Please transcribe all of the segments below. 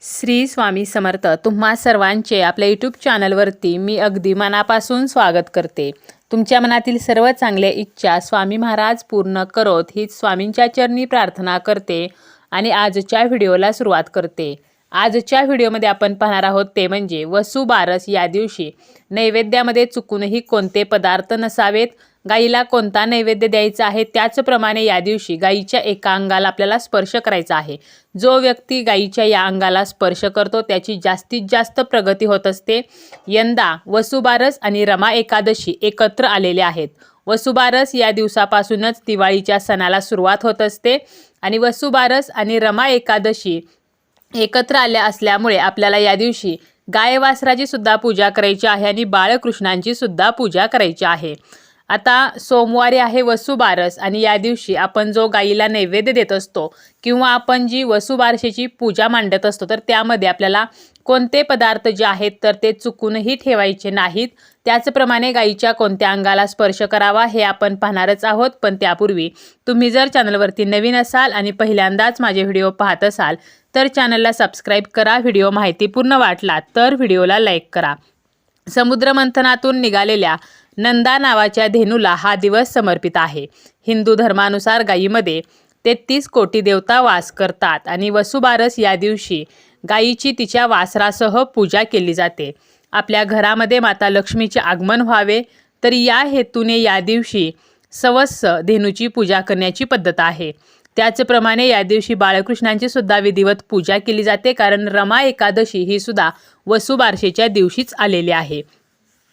श्री स्वामी समर्थ. तुम्हा सर्वांचे आपल्या यूट्यूब चॅनलवरती मी अगदी मनापासून स्वागत करते. तुमच्या मनातील सर्व चांगल्या इच्छा स्वामी महाराज पूर्ण करोत हीच स्वामींच्या चरणी प्रार्थना करते आणि आजच्या व्हिडिओला सुरुवात करते. आजच्या व्हिडिओमध्ये आपण पाहणार आहोत ते म्हणजे वसुबारस या दिवशी नैवेद्यामध्ये चुकूनही कोणते पदार्थ नसावेत, गाईला कोणता नैवेद्य द्यायचा आहे, त्याचप्रमाणे या दिवशी गाईच्या एका अंगाला आपल्याला स्पर्श करायचा आहे. जो व्यक्ती गाईच्या या अंगाला स्पर्श करतो त्याची जास्तीत जास्त प्रगती होत असते. यंदा वसुबारस आणि रमा एकादशी एकत्र आलेले आहेत. वसुबारस या दिवसापासूनच दिवाळीच्या सणाला सुरुवात होत असते आणि वसुबारस आणि रमा एकादशी एकत्र आल्या असल्यामुळे आपल्याला या दिवशी गाय वासराची सुद्धा पूजा करायची आहे आणि बाळकृष्णांची सुद्धा पूजा करायची आहे. आता सोमवारी आहे वसुबारस आणि या दिवशी आपण जो गाईला नैवेद्य देत असतो किंवा आपण जी वसुबारसेची पूजा मांडत असतो तर त्यामध्ये आपल्याला कोणते पदार्थ जे आहेत तर ते चुकूनही ठेवायचे नाहीत. त्याचप्रमाणे गाईच्या कोणत्या अंगाला स्पर्श करावा हे आपण पाहणारच आहोत. पण त्यापूर्वी तुम्ही जर चॅनलवरती नवीन असाल आणि पहिल्यांदाच माझे व्हिडिओ पाहत असाल तर चॅनलला सबस्क्राईब करा. व्हिडिओ माहितीपूर्ण वाटला तर व्हिडिओला लाईक करा. समुद्रमंथनातून निघालेल्या नंदा नावाच्या धेनूला हा दिवस समर्पित आहे. हिंदू धर्मानुसार गायीमध्ये 33 कोटी देवता वास करतात आणि वसुबारस या दिवशी गायीची तिच्या वासरासह पूजा केली जाते. आपल्या घरामध्ये माता लक्ष्मीचे आगमन व्हावे तर या हेतूने या दिवशी सवस्स धेनूची पूजा करण्याची पद्धत आहे. त्याचप्रमाणे या दिवशी बाळकृष्णांची सुद्धा विधिवत पूजा केली जाते, कारण रमा एकादशी ही सुद्धा वसुबारसेच्या दिवशीच आलेली आहे.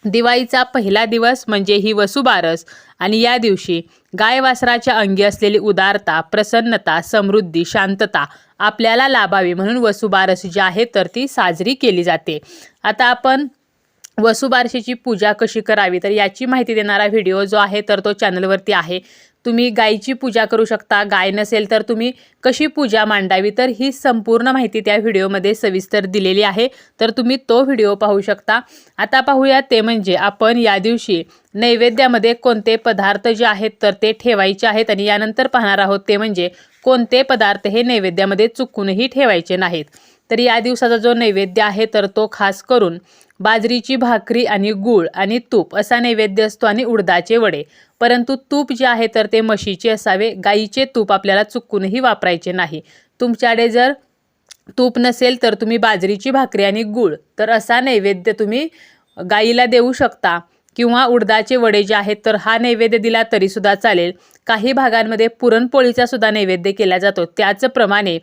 दिवाळीचा पहिला दिवस म्हणजे ही वसुबारस आणि या दिवशी गाय वासराच्या अंगी असलेली उदारता, प्रसन्नता, समृद्धी, शांतता आपल्याला लाभावी म्हणून वसुबारस जी आहे तर ती साजरी केली जाते. आता आपण वसुबारसेची पूजा कशी करावी तर याची माहिती देणारा व्हिडिओ जो आहे तर तो चॅनलवरती आहे. तुम्ही गायीची पूजा करू शकता, गाय नसेल तर तुम्ही कशी पूजा मांडावी तर ही संपूर्ण माहिती त्या व्हिडिओमध्ये सविस्तर दिलेली आहे, तर तुम्ही तो व्हिडिओ पाहू शकता. आता पाहूया ते म्हणजे आपण या दिवशी नैवेद्यामध्ये कोणते पदार्थ जे आहेत तर ते ठेवायचे आहेत आणि यानंतर पाहणार आहोत ते म्हणजे कोणते पदार्थ हे नैवेद्यामध्ये चुकूनही ठेवायचे नाहीत. तर या दिवसाचा जो नैवेद्य आहे तर तो खास करून बाजरीची भाकरी आणि गूळ आणि तूप असा नैवेद्य असतो आणि उडदाचे वडे. परंतु तूप जे आहे तर ते म्हशीचे असावे, गाईचे तूप आपल्याला चुकूनही वापरायचे नाही. तुमच्याकडे जर तूप नसेल तर तुम्ही बाजरीची भाकरी आणि गूळ तर असा नैवेद्य तुम्ही गाईला देऊ शकता किंवा उडदाचे वडे जे आहेत तर हा नैवेद्य दिला तरी सुद्धा चालेल. काही भागांमध्ये पुरणपोळीचा सुद्धा नैवेद्य केला जातो. त्याचप्रमाणे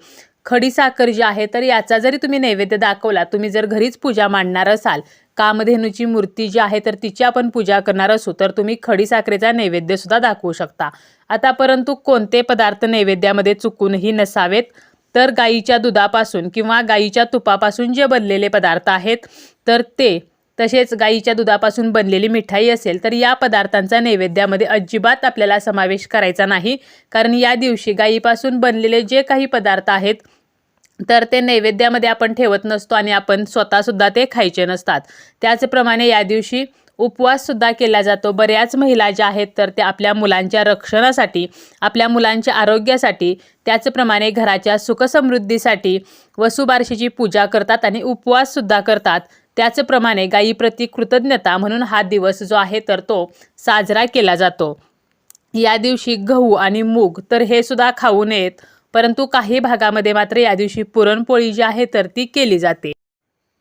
खडीसाखर जी आहे तर याचा जरी तुम्ही नैवेद्य दाखवला, तुम्ही जर घरीच पूजा मांडणार असाल, कामधेनूची मूर्ती जी आहे तर तिची आपण पूजा करणार असू तर तुम्ही खडीसाखरेचा नैवेद्य सुद्धा दाखवू शकता. आता परंतु कोणते पदार्थ नैवेद्यामध्ये चुकूनही नसावेत तर गाईच्या दुधापासून किंवा गाईच्या तुपापासून जे बनलेले पदार्थ आहेत तर ते, तसेच गाईच्या दुधापासून बनलेली मिठाई असेल तर या पदार्थांचा नैवेद्यामध्ये अजिबात आपल्याला समावेश करायचा नाही, कारण या दिवशी गाईपासून बनलेले जे काही पदार्थ आहेत तर ते नैवेद्यामध्ये आपण ठेवत नसतो आणि आपण स्वतःसुद्धा ते खायचे नसतात. त्याचप्रमाणे या दिवशी उपवाससुद्धा केला जातो. बऱ्याच महिला ज्या आहेत तर त्या आपल्या मुलांच्या रक्षणासाठी, आपल्या मुलांच्या आरोग्यासाठी, त्याचप्रमाणे घराच्या सुखसमृद्धीसाठी वसुबारसेची पूजा करतात आणि उपवाससुद्धा करतात. त्याचप्रमाणे गायीप्रती कृतज्ञता म्हणून हा दिवस जो आहे तर तो साजरा केला जातो. या दिवशी गहू आणि मूग तर हे सुद्धा खाऊ नयेत, परंतु काही भागामध्ये मात्र या दिवशी पुरणपोळी जी आहे तर ती केली जाते.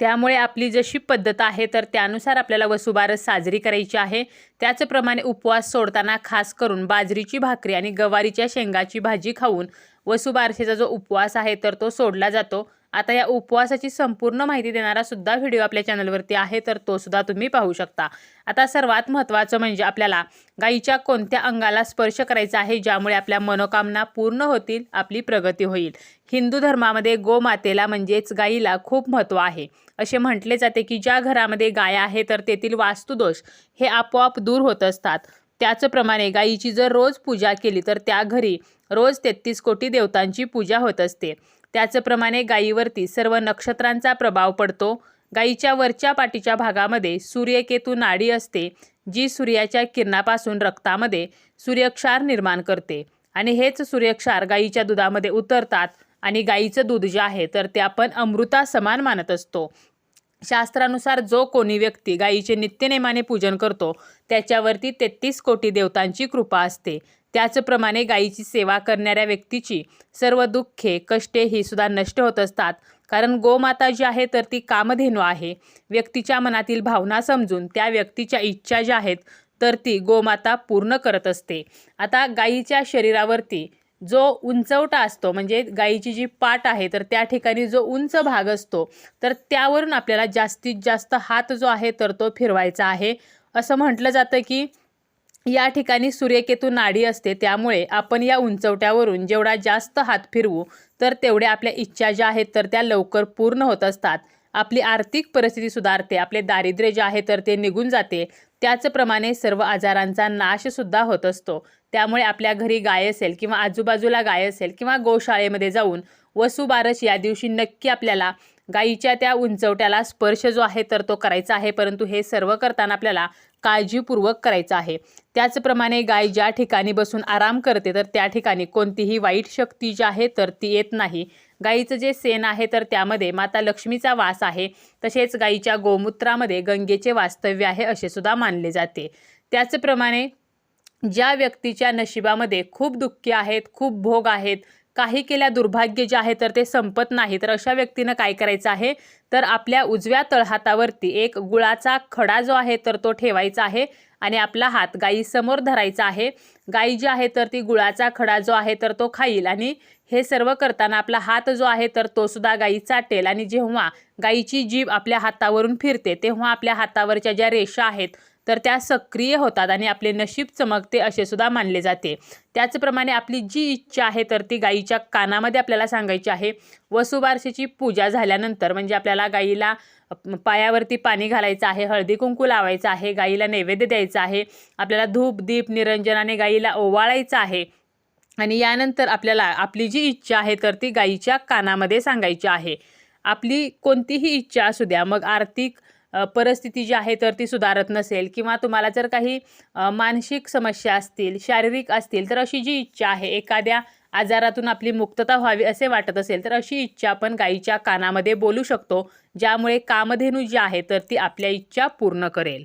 त्यामुळे आपली जशी पद्धत आहे तर त्यानुसार आपल्याला वसुबारस साजरी करायची आहे. त्याचप्रमाणे उपवास सोडताना खास करून बाजरीची भाकरी आणि गवारीच्या शेंगाची भाजी खाऊन वसुबारसेचा जो उपवास आहे तर तो सोडला जातो. आता या उपवासाची संपूर्ण माहिती देणारा सुद्धा व्हिडिओ आपल्या चॅनलवरती आहे, तर तो सुद्धा तुम्ही पाहू शकता. आता सर्वात महत्त्वाचं म्हणजे आपल्याला गाईच्या कोणत्या अंगाला स्पर्श करायचा आहे ज्यामुळे आपल्या मनोकामना पूर्ण होतील, आपली प्रगती होईल. हिंदू धर्मामध्ये गोमातेला म्हणजेच गाईला खूप महत्त्व आहे. असे म्हटले जाते की ज्या घरामध्ये गाय आहे तर तेथील वास्तुदोष हे आपोआप दूर होत असतात. त्याचप्रमाणे गाईची जर रोज पूजा केली तर त्या घरी रोज 33 कोटी देवतांची पूजा होत असते. त्याचप्रमाणे गायीवरती सर्व नक्षत्रांचा प्रभाव पडतो. गायीच्या वरच्या पाठीच्या भागामध्ये सूर्यकेतू नाडी असते, जी सूर्याच्या किरणापासून रक्तामध्ये सूर्यक्षार निर्माण करते आणि हेच सूर्यक्षार गायीच्या दुधामध्ये उतरतात आणि गाईचं दूध जे आहे तर ते आपण अमृता समान मानत असतो. शास्त्रानुसार जो कोणी व्यक्ती गायीचे नित्यनेमाने पूजन करतो त्याच्यावरती 33 कोटी देवतांची कृपा असते. त्याचप्रमाणे गायीची सेवा करणाऱ्या व्यक्तीची सर्व दुःखे कष्टे ही सुद्धा नष्ट होत असतात. कारण गोमाता जी आहे तर ती कामधेनू आहे. व्यक्तीच्या मनातील भावना समजून त्या व्यक्तीच्या इच्छा ज्या आहेत तर ती गोमाता पूर्ण करत असते. आता गायीच्या शरीरावरती जो उंचवटा असतो म्हणजे गायीची जी पाट आहे तर त्या ठिकाणी जो उंच भाग असतो तर त्यावरून आपल्याला जास्तीत जास्त हात जो आहे तर तो फिरवायचा आहे. असं म्हटलं जातं की या ठिकाणी सूर्यकेतू नाडी असते, त्यामुळे आपण या उंचवट्यावरून जेवढा जास्त हात फिरवू तर तेवढ्या आपल्या इच्छा ज्या आहेत तर त्या लवकर पूर्ण होत असतात. आपली आर्थिक परिस्थिती सुधारते, आपले दारिद्र्य जे आहे तर ते निघून जाते. त्याचप्रमाणे सर्व आजारांचा नाशसुद्धा होत असतो. त्यामुळे आपल्या घरी गाय असेल किंवा आजूबाजूला गाय असेल किंवा गोशाळेमध्ये जाऊन वसुबारस या दिवशी नक्की आपल्याला गायीच्या त्या उंचवट्याला स्पर्श जो आहे तर तो करायचा आहे. परंतु हे सर्व करताना आपल्याला काळजीपूर्वक करायचं आहे. त्याचप्रमाणे गाय ज्या ठिकाणी बसून आराम करते तर त्या ठिकाणी कोणतीही वाईट शक्ती जी आहे तर ती येत नाही. गायीचं जे शेण आहे तर त्यामध्ये माता लक्ष्मीचा वास आहे. तसेच गायीच्या गोमूत्रामध्ये गंगेचे वास्तव्य आहे असे सुद्धा मानले जाते. त्याचप्रमाणे ज्या व्यक्तीच्या नशिबामध्ये खूप दुःखी आहेत, खूप भोग आहेत, काही केल्या दुर्भाग्य जे आहे तर ते संपत नाही, तर अशा व्यक्तीनं काय करायचं आहे तर आपल्या उजव्या तळहातावरती एक गुळाचा खडा जो आहे तर तो ठेवायचा आहे आणि आपला हात गायीसमोर धरायचा आहे. गायी जी आहे तर ती गुळाचा खडा जो आहे तर तो खाईल आणि हे सर्व करताना आपला हात जो आहे तर तो सुद्धा गायी चाटेल. आणि जेव्हा गायीची जीभ आपल्या हातावरून फिरते तेव्हा आपल्या हातावरच्या ज्या रेषा आहेत तर त्या सक्रिय होतात आणि आपले नशीब चमकते असे सुद्धा मानले जाते. त्याचप्रमाणे आपली जी इच्छा आहे तर ती गायीच्या कानामध्ये आपल्याला सांगायची आहे. वसुबारसेची पूजा झाल्यानंतर म्हणजे आपल्याला गायीला पायावरती पाणी घालायचं आहे, हळदी कुंकू लावायचं आहे, गायीला नैवेद्य द्यायचा आहे, आपल्याला धूप दीप निरंजनाने गायीला ओवाळायचं आहे. आणि यानंतर आपल्याला आपली जी इच्छा आहे तर ती गायीच्या कानामध्ये सांगायची आहे. आपली कोणतीही इच्छा असू द्या, मग आर्थिक परिस्थिती जी आहे तर ती सुधारत नसेल किंवा तुम्हाला जर काही मानसिक समस्या असतील, शारीरिक असतील, तर अशी जी इच्छा आहे एखाद्या आजारातून आपली मुक्तता व्हावी असे वाटत असेल तर अशी इच्छा आपण गायीच्या कानामध्ये बोलू शकतो, ज्यामुळे कामधेनू जी आहे तर ती आपल्या इच्छा पूर्ण करेल.